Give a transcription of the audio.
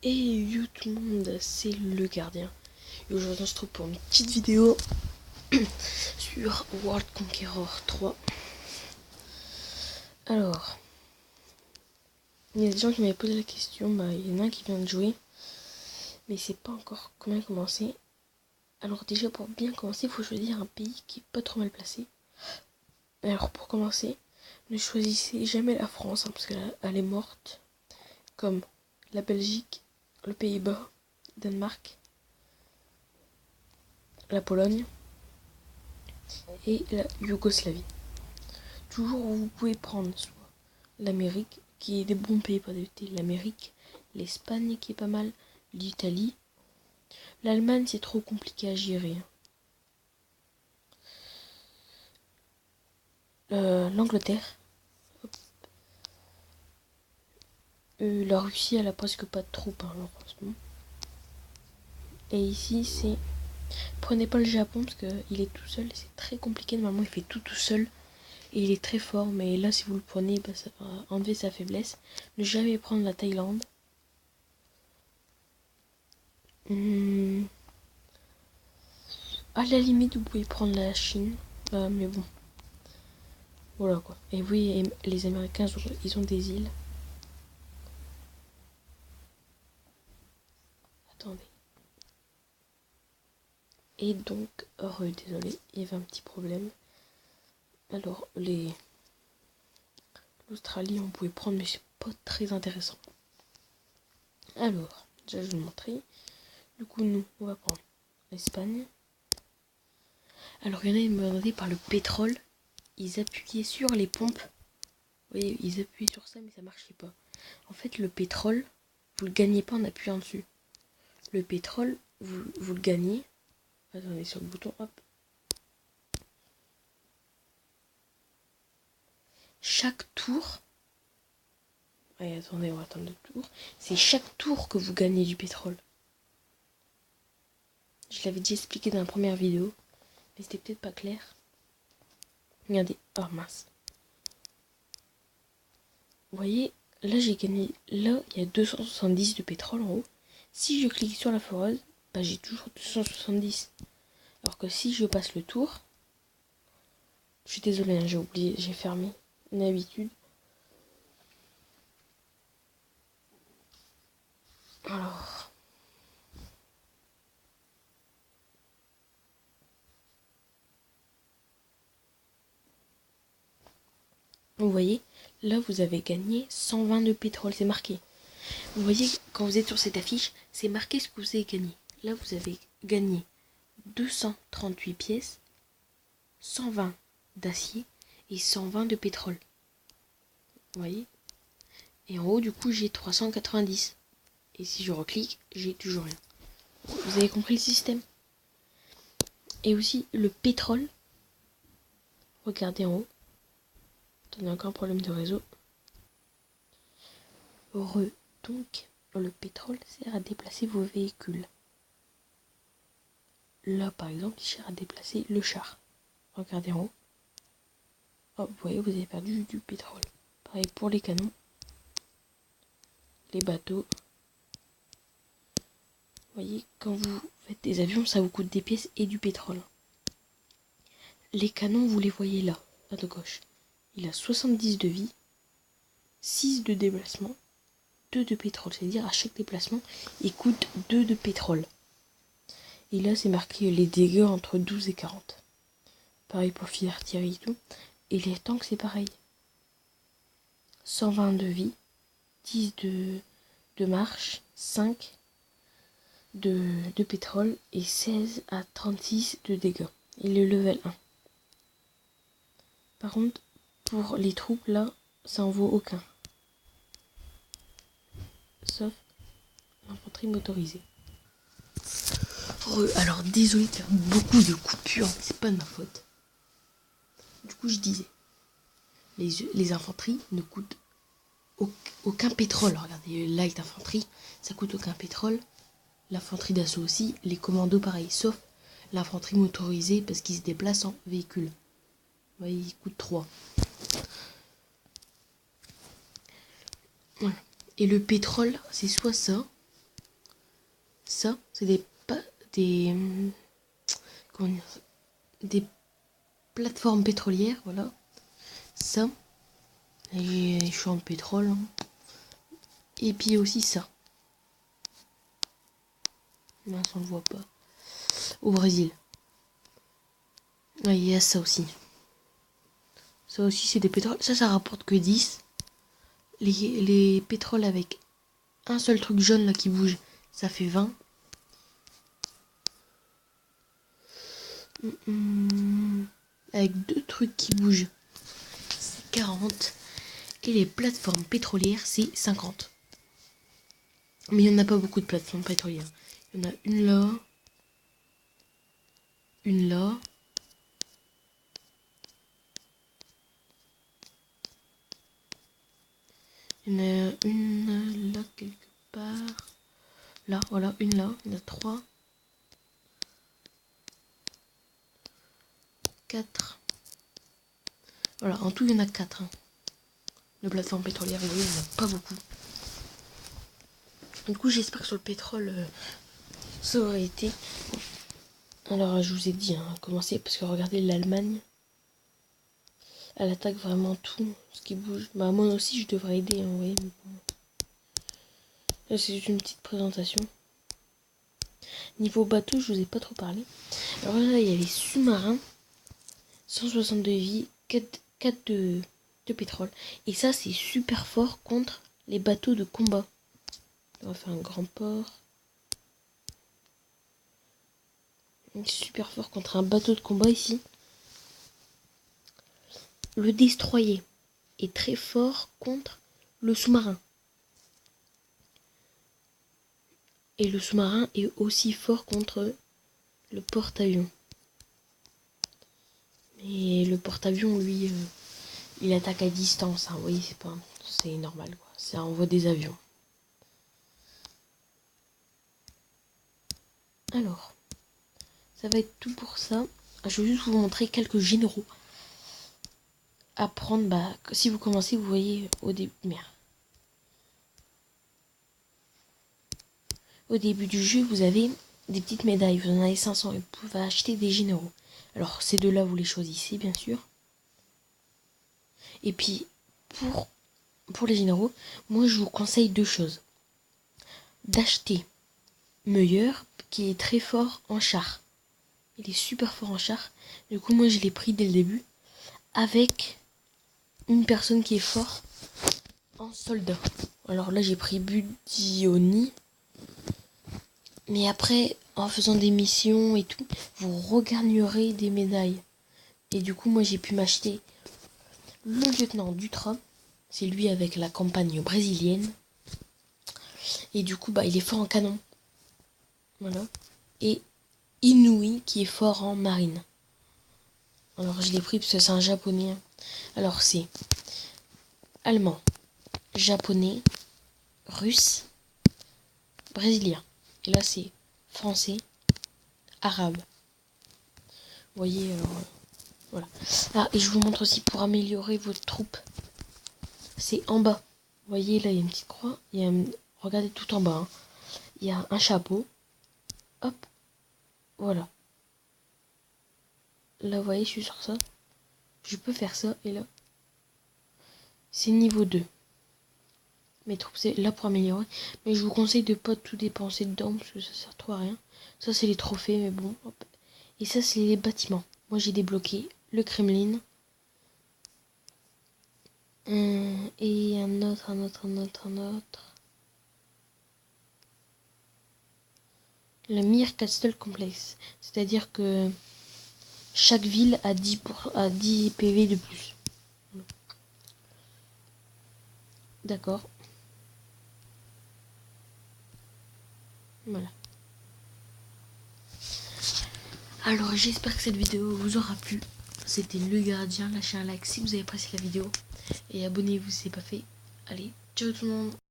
Et yo tout le monde, c'est le gardien. Et aujourd'hui on se trouve pour une petite vidéo sur World Conqueror 3. Alors, il y a des gens qui m'avaient posé la question, il y en a un qui vient de jouer, mais il sait pas encore comment commencer. Alors déjà pour bien commencer, il faut choisir un pays qui est pas trop mal placé. Alors pour commencer, ne choisissez jamais la France, parce qu'elle est morte, comme la Belgique, le Pays-Bas, Danemark, la Pologne et la Yougoslavie. Toujours vous pouvez prendre soit l'Amérique, qui est des bons pays pour débuter, l'Amérique, l'Espagne qui est pas mal, l'Italie. L'Allemagne c'est trop compliqué à gérer. L'Angleterre. La Russie elle a presque pas de troupes alors, en ce moment. Et ici c'est... Prenez pas le Japon parce qu'il est tout seul, c'est très compliqué, normalement il fait tout seul. Et il est très fort, mais là si vous le prenez, ça va enlever sa faiblesse. Ne jamais prendre la Thaïlande. À la limite vous pouvez prendre la Chine, mais bon. Voilà quoi. Et oui, les Américains, ils ont des îles. Attendez. Et donc, désolé, il y avait un petit problème. Alors, l'Australie, on pouvait prendre, mais c'est pas très intéressant. Alors, déjà, je vais vous montrer. Du coup, nous, on va prendre l'Espagne. Alors, il y en a qui me demandaient par le pétrole. Ils appuyaient sur les pompes. Vous voyez, ils appuyaient sur ça, mais ça marchait pas. En fait, le pétrole, vous le gagnez pas en appuyant dessus. Le pétrole, vous le gagnez. Attendez, sur le bouton, hop. Chaque tour, attendez, on va attendre le tour. C'est chaque tour que vous gagnez du pétrole. Je l'avais déjà expliqué dans la première vidéo, mais c'était peut-être pas clair. Regardez, oh mince. Vous voyez, là j'ai gagné, là il y a 270 de pétrole en haut. Si je clique sur la foreuse, j'ai toujours 270. Alors que si je passe le tour, je suis désolée, j'ai oublié, j'ai fermé une habitude. Alors, vous voyez, là vous avez gagné 120 de pétrole, c'est marqué. Vous voyez, quand vous êtes sur cette affiche, c'est marqué ce que vous avez gagné. Là vous avez gagné 238 pièces, 120 d'acier et 120 de pétrole. Vous voyez? Et en haut du coup j'ai 390. Et si je reclique, j'ai toujours rien. Vous avez compris le système? Et aussi le pétrole. Regardez en haut. Attendez, encore un problème de réseau. Donc le pétrole sert à déplacer vos véhicules. Là par exemple il sert à déplacer le char. Regardez en haut. Hop, vous voyez, vous avez perdu du pétrole. Pareil pour les canons, les bateaux. Vous voyez, quand vous faites des avions, ça vous coûte des pièces et du pétrole. Les canons, vous les voyez là, à de gauche. Il a 70 de vie, 6 de déplacement, 2 de pétrole. C'est-à-dire à chaque déplacement, il coûte 2 de pétrole. Et là, c'est marqué les dégâts entre 12 et 40. Pareil pour le fil d'artillerie et tout. Et les tanks, c'est pareil. 120 de vie, 10 de marche, 5 de pétrole et 16 à 36 de dégâts. Et le level 1. Par contre, pour les troupes, là, ça en vaut aucun. Sauf l'infanterie motorisée. Alors, désolé qu'il y a beaucoup de coupures, mais c'est pas de ma faute. Du coup, je disais, les infanteries ne coûtent aucun pétrole. Regardez, light infanterie, ça coûte aucun pétrole. L'infanterie d'assaut aussi, les commandos pareil, sauf l'infanterie motorisée parce qu'ils se déplacent en véhicule. Vous voyez, il coûte 3. Voilà. Et le pétrole, c'est soit ça, Ça, c'est des comment dire, des plateformes pétrolières, voilà. Ça, les champs de pétrole. Hein. Et puis aussi ça. Mince, on le voit pas. Au Brésil. Ouais, il y a ça aussi. Ça aussi, c'est des pétroles. Ça rapporte que 10. Les pétroles avec un seul truc jaune là qui bouge, ça fait 20. Avec deux trucs qui bougent, c'est 40. Et les plateformes pétrolières, c'est 50. Mais il n'y en a pas beaucoup de plateformes pétrolières. Il y en a une là. Une là. Il y en a une là quelque part. Là, voilà, une là. Il y en a 3. 4. Voilà, en tout, il y en a 4. Hein. De plateformes pétrolières, vous voyez, il n'y en a pas beaucoup. Du coup, j'espère que sur le pétrole, ça aurait été. Alors, je vous ai dit, hein, commencez, parce que regardez l'Allemagne. Elle attaque vraiment tout ce qui bouge. Bah, moi aussi, je devrais aider, hein, vous voyez. Là, c'est juste une petite présentation. Niveau bateau, je vous ai pas trop parlé. Alors là, il y a les sous-marins. 162 vies, 4 de pétrole. Et ça, c'est super fort contre les bateaux de combat. On va faire un grand port. Super fort contre un bateau de combat ici. Le destroyer est très fort contre le sous-marin. Et le sous-marin est aussi fort contre le porte-avions. Mais le porte-avions, lui, il attaque à distance. Hein. Vous voyez, c'est normal, quoi. Ça envoie des avions. Alors, ça va être tout pour ça. Je vais juste vous montrer quelques généraux à prendre. Bah, si vous commencez, vous voyez au début. Merde. Au début du jeu, vous avez des petites médailles. Vous en avez 500 et vous pouvez acheter des généraux. Alors, ces deux-là, vous les choisissez, bien sûr. Et puis, pour les généraux, moi, je vous conseille deux choses. D'acheter Meyer, qui est très fort en char. Il est super fort en char. Du coup, moi, je l'ai pris dès le début. Avec une personne qui est fort en soldat. Alors là, j'ai pris Budioni. Mais après, en faisant des missions et tout, vous regagnerez des médailles. Et du coup, moi, j'ai pu m'acheter le lieutenant Dutra. C'est lui avec la campagne brésilienne. Et du coup, bah, il est fort en canon. Voilà. Et Inouï, qui est fort en marine. Alors, je l'ai pris parce que c'est un japonais. Alors, c'est allemand, japonais, russe, brésilien. Et là, c'est français, arabe. Vous voyez, alors, voilà. Ah, et je vous montre aussi pour améliorer votre troupe. C'est en bas. Vous voyez, là, il y a une petite croix. Regardez tout en bas. Hein. Il y a un chapeau. Hop. Voilà. Là, vous voyez, je suis sur ça. Je peux faire ça. Et là, c'est niveau 2. Mes troupes, c'est là pour améliorer. Mais je vous conseille de pas tout dépenser dedans parce que ça sert trop à rien. Ça, c'est les trophées, mais bon. Hop. Et ça, c'est les bâtiments. Moi, j'ai débloqué le Kremlin. Et un autre. Le Mir Castle Complex. C'est-à-dire que chaque ville a 10 PV de plus. D'accord. Voilà. Alors j'espère que cette vidéo vous aura plu. C'était Le Gardien. Lâchez un like si vous avez apprécié la vidéo. Et abonnez-vous si ce n'est pas fait. Allez, ciao tout le monde.